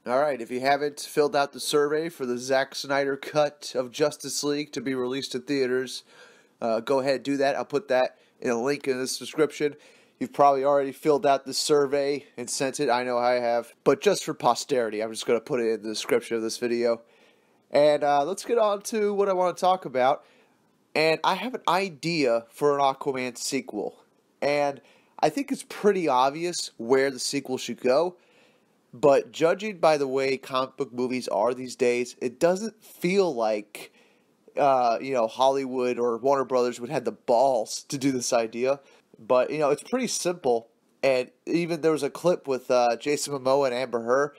Alright, if you haven't filled out the survey for the Zack Snyder cut of Justice League to be released in theaters, go ahead and do that. I'll put that in a link in this description. You've probably already filled out the survey and sent it. I know I have. But just for posterity, I'm just going to put it in the description of this video. And let's get on to what I want to talk about. And I have an idea for an Aquaman sequel. And I think it's pretty obvious where the sequel should go. But judging by the way comic book movies are these days, it doesn't feel like, Hollywood or Warner Brothers would have the balls to do this idea. But, it's pretty simple. And even there was a clip with Jason Momoa and Amber Heard,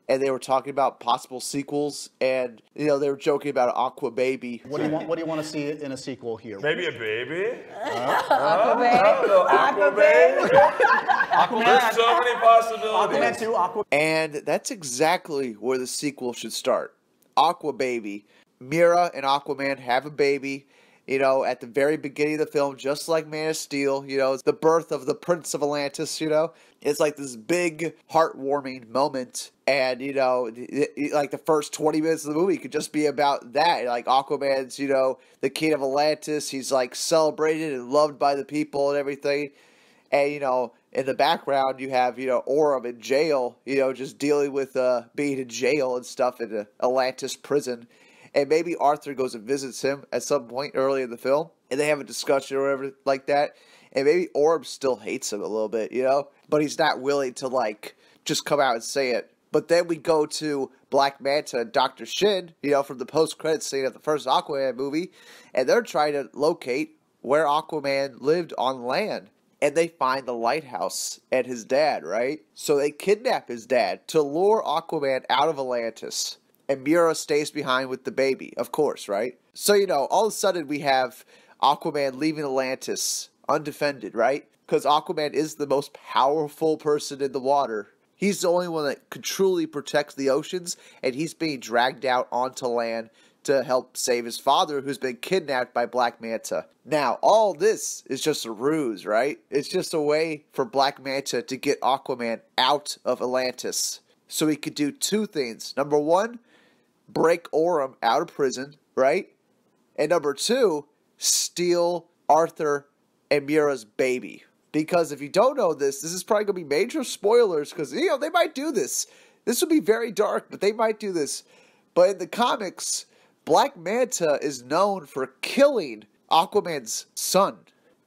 and they were talking about possible sequels, and, they were joking about Aqua Baby. What do you want to see in a sequel here? Maybe a baby? Aqua Baby? Aqua Baby? There's so many possibilities. Aquaman 2, Aqua. And that's exactly where the sequel should start. Aqua Baby. Mera and Aquaman have a baby, at the very beginning of the film, just like Man of Steel, it's the birth of the Prince of Atlantis, It's like this big, heartwarming moment, and, like the first 20 minutes of the movie could just be about that. Like, Aquaman's, the king of Atlantis, he's, like, celebrated and loved by the people and everything, and, in the background, you have, Orm in jail, just dealing with being in jail and stuff in the Atlantis prison. And maybe Arthur goes and visits him at some point early in the film, and they have a discussion or whatever like that. And maybe Orm still hates him a little bit, but he's not willing to, like, just come out and say it. But then we go to Black Manta and Dr. Shin, from the post-credits scene of the first Aquaman movie, and they're trying to locate where Aquaman lived on land. And they find the lighthouse and his dad, right? So they kidnap his dad to lure Aquaman out of Atlantis. And Mera stays behind with the baby, of course, right? So, all of a sudden we have Aquaman leaving Atlantis undefended, right? Because Aquaman is the most powerful person in the water. He's the only one that could truly protect the oceans, and he's being dragged out onto land to help save his father, who's been kidnapped by Black Manta. Now, all this is just a ruse, right? It's just a way for Black Manta to get Aquaman out of Atlantis. So he could do two things. Number one, break Orm out of prison, right? And number two, steal Arthur and Mera's baby. Because if you don't know this is probably going to be major spoilers, because, they might do this. This would be very dark, but they might do this. But in the comics, Black Manta is known for killing Aquaman's son.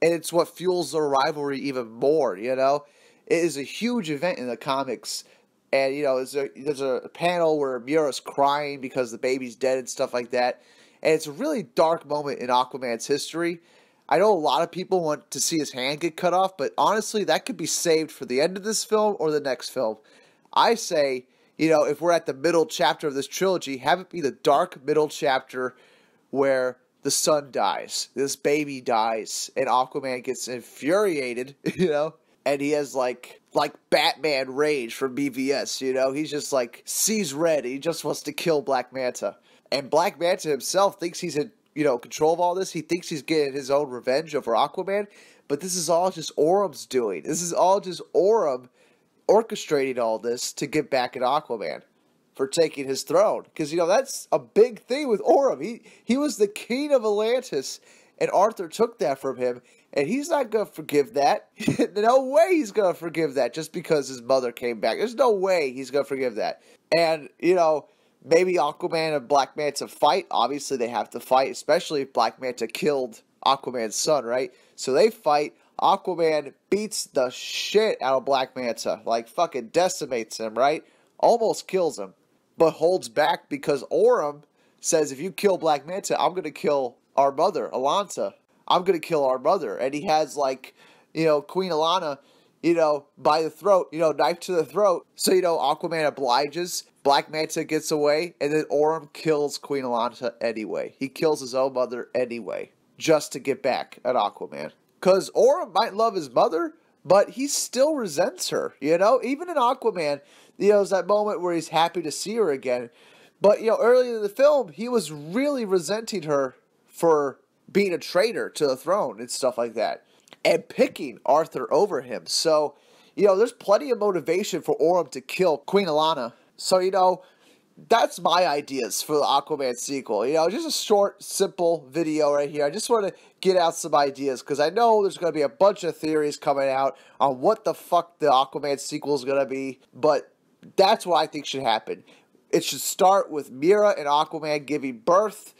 And it's what fuels their rivalry even more, It is a huge event in the comics. And, there's a panel where Mera's crying because the baby's dead and stuff like that. And it's a really dark moment in Aquaman's history. I know a lot of people want to see his hand get cut off, but honestly, that could be saved for the end of this film or the next film. I say, if we're at the middle chapter of this trilogy, have it be the dark middle chapter where the son dies, this baby dies, and Aquaman gets infuriated, and he has like Batman rage from BVS, he's just like, sees red, he just wants to kill Black Manta. And Black Manta himself thinks he's in, control of all this. He thinks he's getting his own revenge over Aquaman, but this is all just Orm's doing. This is all just Orm orchestrating all this to get back at Aquaman for taking his throne. Because, that's a big thing with Orm. He was the king of Atlantis, and Arthur took that from him. And he's not going to forgive that. No way he's going to forgive that just because his mother came back. There's no way he's going to forgive that. And, maybe Aquaman and Black Manta fight. Obviously, they have to fight, especially if Black Manta killed Aquaman's son, right? So they fight. Aquaman beats the shit out of Black Manta. Like, fucking decimates him, right? Almost kills him. But holds back because Orm says, if you kill Black Manta, I'm going to kill our mother, Alanta. I'm going to kill our mother. And he has, like, Queen Alana, by the throat, knife to the throat. So, Aquaman obliges, Black Manta gets away, and then Orm kills Queen Alana anyway. He kills his own mother anyway, just to get back at Aquaman. Because Orm might love his mother, but he still resents her, Even in Aquaman, there's that moment where he's happy to see her again. But, earlier in the film, he was really resenting her for being a traitor to the throne and stuff like that, and picking Arthur over him. So, there's plenty of motivation for Orm to kill Queen Alana. So, that's my ideas for the Aquaman sequel. Just a short, simple video right here. I just want to get out some ideas because I know there's going to be a bunch of theories coming out on what the fuck the Aquaman sequel is going to be, but that's what I think should happen. It should start with Mera and Aquaman giving birth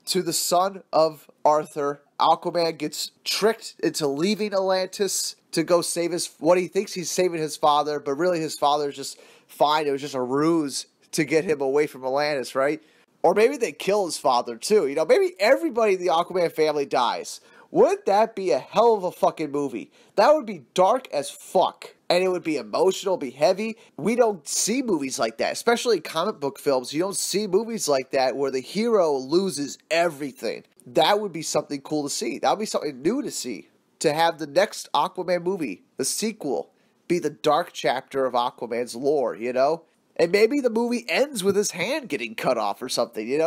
to the son of Arthur. Aquaman gets tricked into leaving Atlantis to go save what he thinks he's saving his father, but really his father's just fine. It was just a ruse to get him away from Atlantis, right? Or maybe they kill his father too. Maybe everybody in the Aquaman family dies. Wouldn't that be a hell of a fucking movie? That would be dark as fuck. And it would be emotional, be heavy. We don't see movies like that, especially in comic book films. You don't see movies like that where the hero loses everything. That would be something cool to see. That would be something new to see. To have the next Aquaman movie, the sequel, be the dark chapter of Aquaman's lore, And maybe the movie ends with his hand getting cut off or something,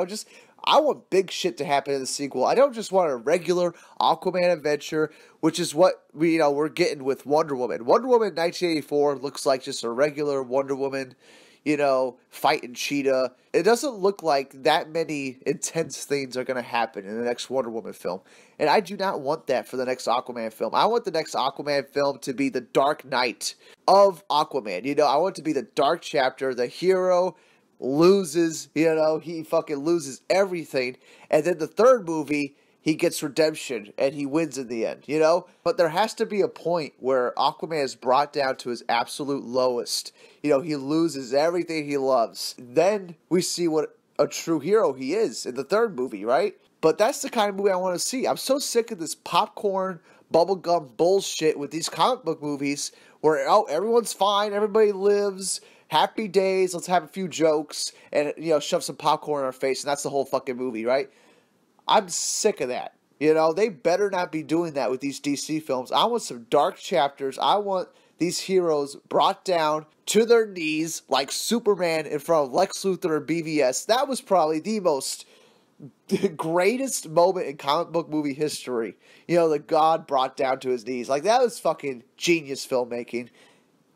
I want big shit to happen in the sequel. I don't just want a regular Aquaman adventure, which is what we're getting with Wonder Woman. Wonder Woman 1984 looks like just a regular Wonder Woman, fighting Cheetah. It doesn't look like that many intense things are going to happen in the next Wonder Woman film. And I do not want that for the next Aquaman film. I want the next Aquaman film to be the Dark Knight of Aquaman. I want it to be the dark chapter, the hero loses, he fucking loses everything. And then the third movie, he gets redemption and he wins in the end, But there has to be a point where Aquaman is brought down to his absolute lowest. He loses everything he loves. Then we see what a true hero he is in the third movie, right? But that's the kind of movie I want to see. I'm so sick of this popcorn, bubblegum bullshit with these comic book movies where, everyone's fine, everybody lives, happy days, let's have a few jokes, and, shove some popcorn in our face, and that's the whole fucking movie, right? I'm sick of that. They better not be doing that with these DC films. I want some dark chapters. I want these heroes brought down to their knees like Superman in front of Lex Luthor and BVS. That was probably the greatest moment in comic book movie history. The God brought down to his knees. Like, that was fucking genius filmmaking.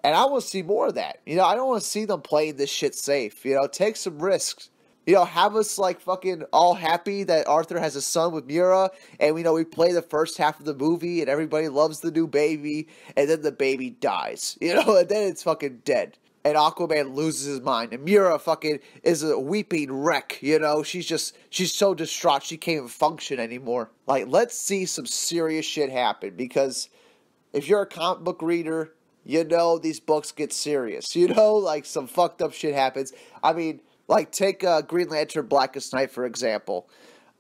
And I want to see more of that. I don't want to see them playing this shit safe. Take some risks. Have us like fucking all happy that Arthur has a son with Mera, and we play the first half of the movie, and everybody loves the new baby, and then the baby dies. And then it's fucking dead. And Aquaman loses his mind, and Mera fucking is a weeping wreck, she's so distraught she can't even function anymore. Like, let's see some serious shit happen, because if you're a comic book reader, these books get serious. Like, some fucked up shit happens. I mean, like, take Green Lantern Blackest Night, for example.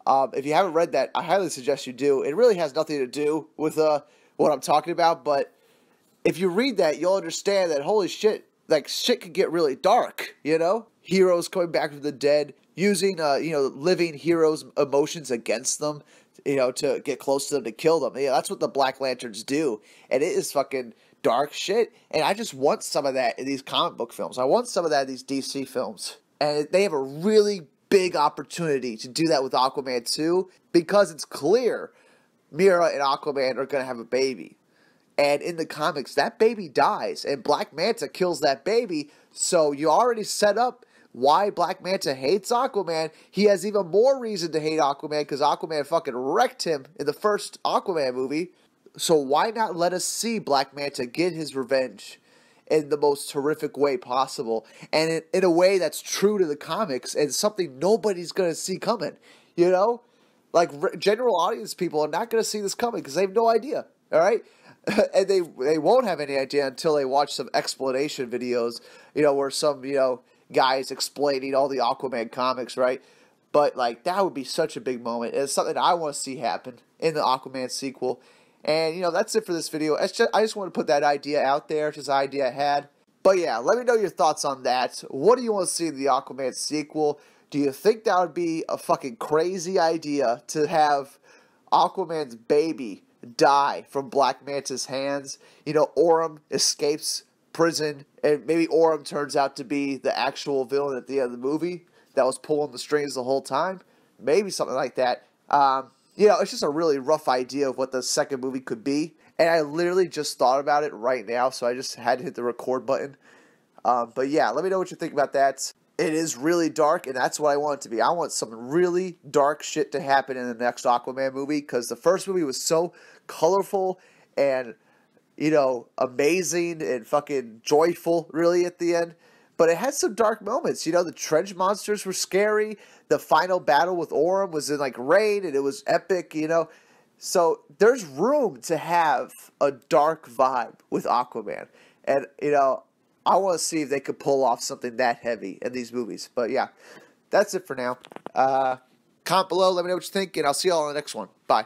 If you haven't read that, I highly suggest you do. It really has nothing to do with what I'm talking about, but if you read that, you'll understand that, holy shit, like, shit can get really dark, Heroes coming back from the dead, using, living heroes' emotions against them, to get close to them, to kill them. That's what the Black Lanterns do, and it is fucking dark shit, and I just want some of that in these comic book films. I want some of that in these DC films. And they have a really big opportunity to do that with Aquaman 2 because it's clear Mera and Aquaman are going to have a baby. And in the comics, that baby dies, and Black Manta kills that baby, so you already set up why Black Manta hates Aquaman. He has even more reason to hate Aquaman because Aquaman fucking wrecked him in the first Aquaman movie. So why not let us see Black Manta get his revenge in the most horrific way possible, and in a way that's true to the comics and something nobody's going to see coming, Like, general audience people are not going to see this coming because they have no idea, all right? And they won't have any idea until they watch some explanation videos, where some, guys explaining all the Aquaman comics, right? But, like, that would be such a big moment. It's something I want to see happen in the Aquaman sequel. And, that's it for this video. I just want to put that idea out there, just an idea I had. But yeah, let me know your thoughts on that. What do you want to see in the Aquaman sequel? Do you think that would be a fucking crazy idea to have Aquaman's baby die from Black Manta's hands? Orm escapes prison, and maybe Orm turns out to be the actual villain at the end of the movie that was pulling the strings the whole time. Maybe something like that. It's just a really rough idea of what the second movie could be. And I literally just thought about it right now, so I just had to hit the record button. But yeah, let me know what you think about that. It is really dark, and that's what I want it to be. I want some really dark shit to happen in the next Aquaman movie, because the first movie was so colorful and, amazing and fucking joyful, really, at the end. But it had some dark moments. The trench monsters were scary. The final battle with Orm was in, rain, and it was epic, So there's room to have a dark vibe with Aquaman. And, I want to see if they could pull off something that heavy in these movies. But yeah, that's it for now. Comment below, let me know what you think, and I'll see you all on the next one. Bye.